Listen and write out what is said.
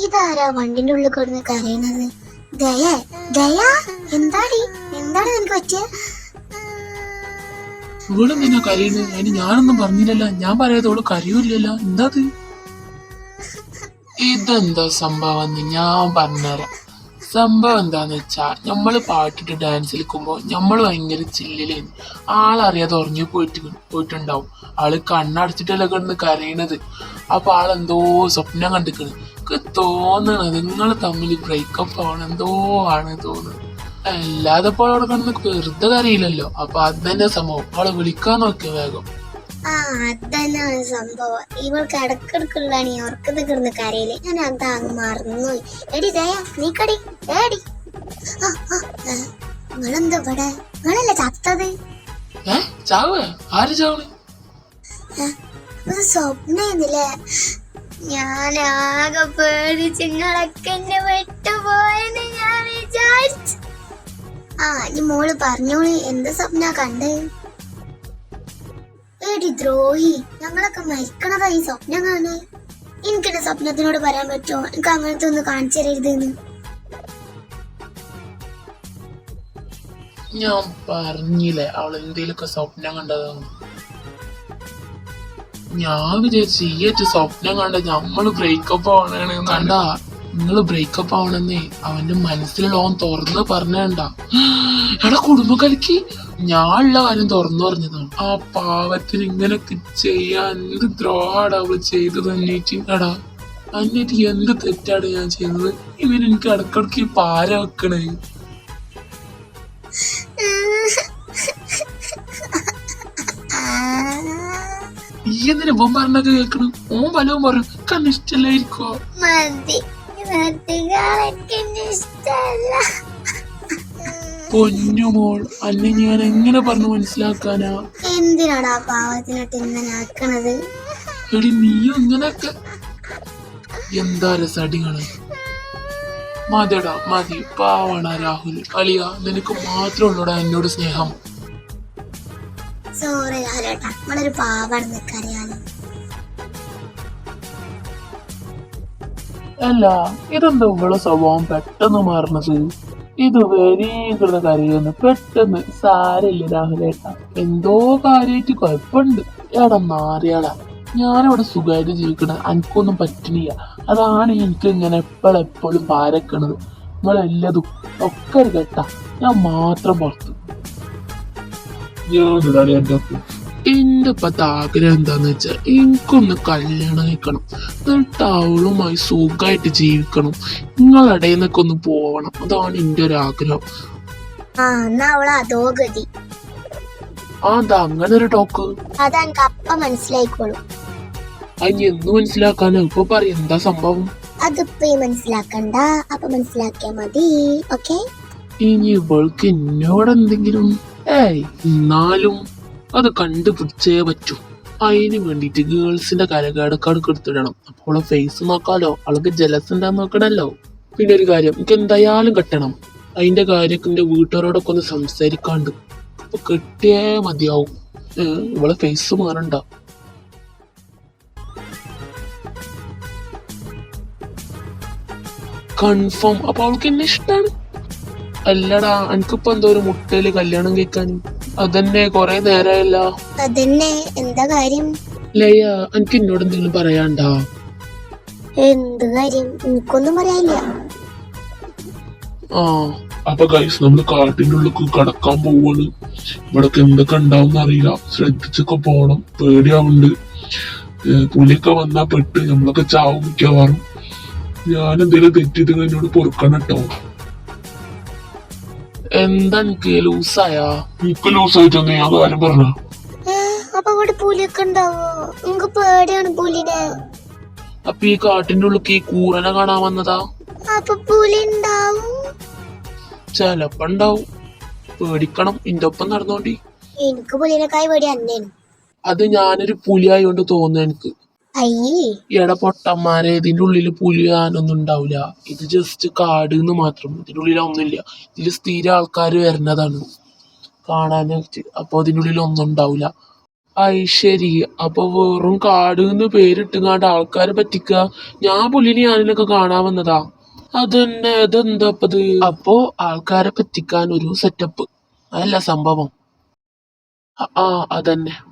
ഇതാരാ വണ്ടിന്റെ ഉള്ളിൽ കിടന്ന് കരയണത്? ദയ, ദയ, എന്താണ് നിനക്ക് പറ്റിയ? ഇവിടെ എന്തിനാ കരയുന്നത്? അതിന് ഞാനൊന്നും പറഞ്ഞില്ലല്ലോ. ഞാൻ പറയാത്തോളൂ കരയൂല്ലല്ലോ. എന്താ ഇതെന്താ സംഭവം ഞാൻ പറഞ്ഞുതരാം. സംഭവം എന്താന്ന് വെച്ചാ, നമ്മള് പാട്ടിട്ട് ഡാൻസ് കളിക്കുമ്പോ നമ്മള് ഭയങ്കര ചില്ലിലേന്. ആളറിയാതെ ഉറങ്ങി പോയിട്ടുണ്ടാവും. ആള് കണ്ണടച്ചിട്ടല്ലേ കിടന്ന് കരയണത്. അപ്പൊ ആളെന്തോ സ്വപ്നം കണ്ടിക്കണ്. എനിക്ക് തോന്നണത് നിങ്ങൾ തമ്മിൽ ബ്രേക്കപ്പ് ആവണം എന്തോ ആണ് തോന്നുന്നത്. അല്ലാതെ ഇപ്പോൾ അവിടെ കിടന്ന് വെറുതെ കരയില്ലല്ലോ. അപ്പൊ അത് തന്നെ സംഭവം. അവളെ വിളിക്കാൻ നോക്കിയ വേഗം. അതന്നെയാണ് സംഭവം. ഇവൾക്ക് ഇടക്കിടക്കുള്ളതാണ് ഈ ഉറക്കത്തിൽ കിടന്ന് കരയില്. ഞാൻ അതാ അങ്ങ് മറന്നുപോയി. എടി ദയ, നീക്കടി, ഏടി. നിങ്ങളെന്താ ഇവിടെ? നിങ്ങളല്ലേ ചത്തത്? ചാവ്? ആര് ചാവണ്? ഒരു സ്വപ്നല്ലേ? ഞാൻ ആകെ പേടിച്ച് നിങ്ങളൊക്കെ എന്നെ വിട്ടുപോയെന്ന് ഞാൻ വിചാരിച്ചു. ഇനി മോള് പറഞ്ഞോളി, എന്ത് സ്വപ്ന കണ്ടേ? ഏടി ദ്രോഹി, ഞങ്ങളൊക്കെ മരിക്കണതാ ഈ സ്വപ്നം കാണേ. എനിക്കെന്റെ സ്വപ്നത്തിനോട് പറയാൻ പറ്റുമോ എനിക്ക് അങ്ങനത്തെ ഒന്ന് കാണിച്ചു തരരുതെന്ന്? ഞാൻ പറഞ്ഞില്ലേ അവൾ എന്തേലൊക്കെ സ്വപ്നം കണ്ടതാണ്. ഞാൻ വിചാരിച്ചു ഈ സ്വപ്നം കണ്ട നമ്മള് ബ്രേക്കപ്പ് ആവണേണ്. കണ്ടാ നിങ്ങള് ബ്രേക്കപ്പ് ആവണെന്നേ അവന്റെ മനസ്സിലുള്ള ഓൻ തുറന്ന് പറഞ്ഞണ്ട. എടാ കുടുംബക്കലക്ക് ഞാനുള്ള കാര്യം തുറന്നു പറഞ്ഞതാണ്. ആ പാവത്തിന് ഇങ്ങനൊക്കെ ചെയ്യാൻ എന്ത് ദ്രോഹാടാ അവള് ചെയ്തത് അന്നേറ്റ്. എടാ അന്നേറ്റ് എന്ത് തെറ്റാണ് ഞാൻ ചെയ്തത്? ഇവനെനിക്ക് ഇടക്കിടക്ക് പാര വെക്കണേ. ഈ എന്തിനാ ഇവൻ പറഞ്ഞൊക്കെ കേൾക്കണം? ഓൻ പലവും പറയും കണ്ണിഷ്ടല്ലായിരിക്കോ? പൊന്നുമോൾ, അന്നെ ഞാൻ എങ്ങനെ പറഞ്ഞു മനസ്സിലാക്കാനാ? എന്തിനാടാ പാവത്തിനോട്ട് ഇങ്ങനെ ആക്കണത്? എടി നീയും ഇങ്ങനൊക്കെ എന്താ രസടികള്. മതിടാ മതി, പാവാണ രാഹുൽ. അളിയ നിനക്ക് മാത്രമുള്ളൂടാ എന്നോട് സ്നേഹം. സോറി രാഹുലേട്ടാ, നമ്മളൊരു പാവാണ് നിക്കറിയാലോ. അല്ല ഇതെന്താ ഇവളെ സ്വഭാവം പെട്ടെന്ന് മാറണത്? ഇത് വരീകൃത കരയുന്നു പെട്ടെന്ന്. സാരല്ല രാഹുലേട്ടാ, എന്തോ കാര്യമായിട്ട് കുഴപ്പമുണ്ട്. എടാ മാറിയാടാ, ഞാനവിടെ സുഖമായിട്ട് ജീവിക്കണ എനിക്കൊന്നും പറ്റണില്ല. അതാണ് എനിക്ക് ഇങ്ങനെ എപ്പോഴും പാരക്കണത്. നിങ്ങളെല്ലതും ഒക്കെ ഒരു കേട്ടാ, ഞാൻ മാത്രം പുറത്ത്. എന്റെ ഇപ്പത്തെ ആഗ്രഹം എന്താന്ന് വെച്ചാ എനിക്കൊന്ന് കല്യാണം കഴിക്കണം, എന്നിട്ട് അവളുമായി സുഖമായിട്ട് ജീവിക്കണം, നിങ്ങളിടയിൽ നിന്നൊക്കെ ഒന്ന് പോവണം. അതാണ് എന്റെ ഒരു ആഗ്രഹം. അതോ ഗതി. അതാ അങ്ങനെ ഒരു ടോക്ക്? അതെനിക്ക് അപ്പ മനസ്സിലായിക്കോളൂ. അതിന് എന്ന് മനസ്സിലാക്കാനോ? ഇപ്പൊ പറയും എന്താ സംഭവം? അതിപ്പോ മനസ്സിലാക്കണ്ട, അപ്പൊ മനസ്സിലാക്കിയാ മതി. ഓക്കെ. ഇനി ഇവൾക്ക് എന്നോട് എന്തെങ്കിലും എന്നാലും അത് കണ്ടുപിടിച്ചേ പറ്റൂ. അതിന് വേണ്ടിട്ട് ഗേൾസിന്റെ കരകാടക്കാടൊക്കെ എടുത്തിടണം. അപ്പൊ അവളെ ഫേസ് നോക്കാലോ, അവൾക്ക് ജലസ് ഉണ്ടാന്ന് നോക്കണല്ലോ. പിന്നെ ഒരു കാര്യം, എനിക്ക് എന്തായാലും കെട്ടണം. അതിന്റെ കാര്യമൊക്കെ എന്റെ വീട്ടുകാരോടൊക്കെ ഒന്ന് സംസാരിക്കാണ്ട്. അപ്പൊ കെട്ടിയേ മതിയാവും. ഇവളെ ഫേസ് മാറണ്ട. കൺഫേം. അപ്പൊ അവൾക്ക് എന്നെ ഇഷ്ടാണ്. അല്ലടാ എനിക്കിപ്പോ എന്തോ ഒരു മുട്ടയില് കല്യാണം കഴിക്കാൻ. അതന്നെ കൊറേ നേരമല്ല. അതന്നെ, എന്താ കാര്യം? ലയ, എനിക്ക് എന്നോട് എന്തെങ്കിലും പറയാണ്ടാ? എന്ത് കാര്യം? എനിക്കൊന്നും പറയാനില്ല. അപ്പൊ ഗൈസ്, നമ്മള് കാട്ടിന്റെ ഉള്ളിൽ കടക്കാൻ പോവാണ്. ഇവിടൊക്കെ എന്തൊക്കെ ഉണ്ടാവും അറിയില്ല, ശ്രദ്ധിച്ചൊക്കെ പോണം. പേടിയാവുണ്ട്. പുലിയൊക്കെ വന്നാ പെട്ട് നമ്മളൊക്കെ ചാവും മിക്കവാറും. ഞാൻ എന്തെങ്കിലും തെറ്റിട്ട് എന്നോട് പൊറുക്കണം കേട്ടോ. എന്താ എനിക്ക് ലൂസായാ? എനിക്ക് ലൂസായിട്ടൊന്നും ഞാൻ കാര്യം പറഞ്ഞ. അപ്പൊ ഇവിടെ പുലിയൊക്കെ ഉണ്ടാവോ? എനിക്ക് പേടിയാണ് പുലിനെ. അപ്പൊ ഈ കാട്ടിന്റെ ഉള്ളിൽ ഈ കൂറനെ കാണാൻ വന്നതാ? അപ്പൊ പുലി ഉണ്ടാവും? ചെലപ്പോ ഉണ്ടാവും. പേടിക്കണം. ഇന്റെ ഒപ്പം നടന്നോണ്ടി. എനിക്ക് പുലിനെക്കായി പേടി അന്നേന്. അത് ഞാനൊരു പുലിയായോണ്ട് തോന്നുന്നു എനിക്ക്. എടാ പൊട്ടന്മാരെ, ഇതിന്റെ ഉള്ളില് പുലി ആനൊന്നും ഉണ്ടാവില്ല. ഇത് ജസ്റ്റ് കാട് എന്ന് മാത്രം. ഇതിന്റെ ഉള്ളിൽ ഒന്നുമില്ല. ഇതില് സ്ഥിരം ആൾക്കാർ വരുന്നതാണ് കാണാനായിട്ട്. അപ്പൊ ഇതിന്റെ ഉള്ളിൽ ഒന്നും ഉണ്ടാവില്ല. ശരി. അപ്പൊ വെറും കാട് എന്ന് പേരിട്ടുങ്ങാണ്ട് ആൾക്കാരെ പറ്റിക്ക. ഞാൻ പുലിനെ ഞാനിനൊക്കെ കാണാൻ വന്നതാ. അതന്നെ, അതെന്താപ്പത്? അപ്പോ ആൾക്കാരെ പറ്റിക്കാൻ ഒരു സെറ്റപ്പ്. അതല്ല സംഭവം. ആ അതന്നെ.